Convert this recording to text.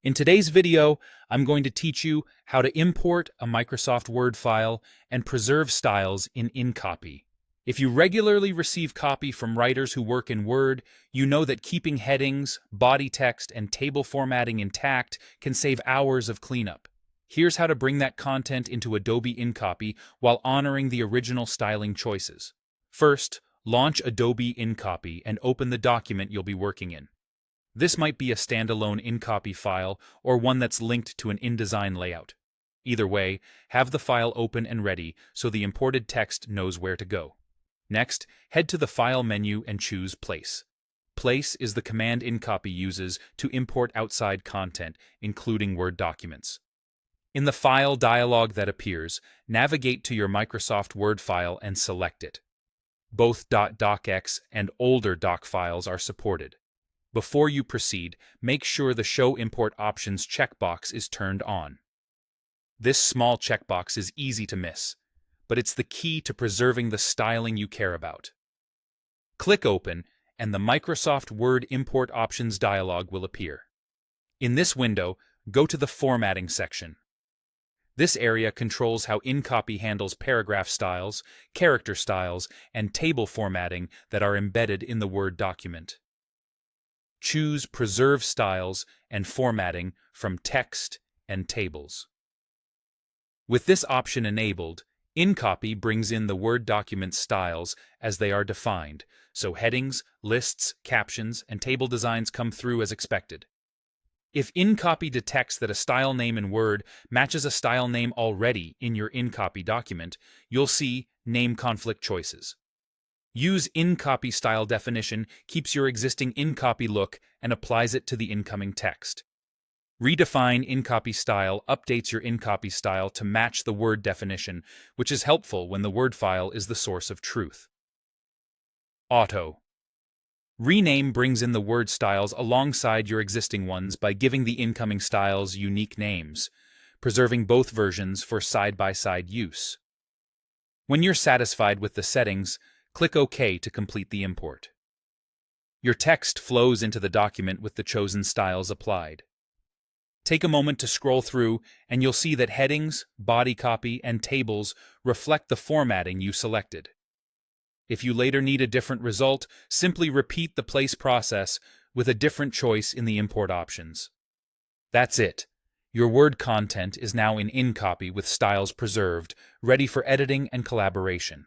In today's video, I'm going to teach you how to import a Microsoft Word file and preserve styles in InCopy. If you regularly receive copy from writers who work in Word, you know that keeping headings, body text, and table formatting intact can save hours of cleanup. Here's how to bring that content into Adobe InCopy while honoring the original styling choices. First, launch Adobe InCopy and open the document you'll be working in. This might be a standalone InCopy file or one that's linked to an InDesign layout. Either way, have the file open and ready so the imported text knows where to go. Next, head to the File menu and choose Place. Place is the command InCopy uses to import outside content, including Word documents. In the File dialog that appears, navigate to your Microsoft Word file and select it. Both .docx and older doc files are supported. Before you proceed, make sure the Show Import Options checkbox is turned on. This small checkbox is easy to miss, but it's the key to preserving the styling you care about. Click Open, and the Microsoft Word Import Options dialog will appear. In this window, go to the Formatting section. This area controls how InCopy handles paragraph styles, character styles, and table formatting that are embedded in the Word document. Choose Preserve Styles and Formatting from Text and Tables. With this option enabled, InCopy brings in the Word document styles as they are defined, so headings, lists, captions, and table designs come through as expected. If InCopy detects that a style name in Word matches a style name already in your InCopy document, you'll see Name Conflict Choices. Use InCopy style definition keeps your existing InCopy look and applies it to the incoming text. Redefine InCopy style updates your InCopy style to match the Word definition, which is helpful when the Word file is the source of truth. Auto. Rename brings in the Word styles alongside your existing ones by giving the incoming styles unique names, preserving both versions for side-by-side use. When you're satisfied with the settings, click OK to complete the import. Your text flows into the document with the chosen styles applied. Take a moment to scroll through, and you'll see that headings, body copy, and tables reflect the formatting you selected. If you later need a different result, simply repeat the place process with a different choice in the import options. That's it. Your Word content is now in InCopy with styles preserved, ready for editing and collaboration.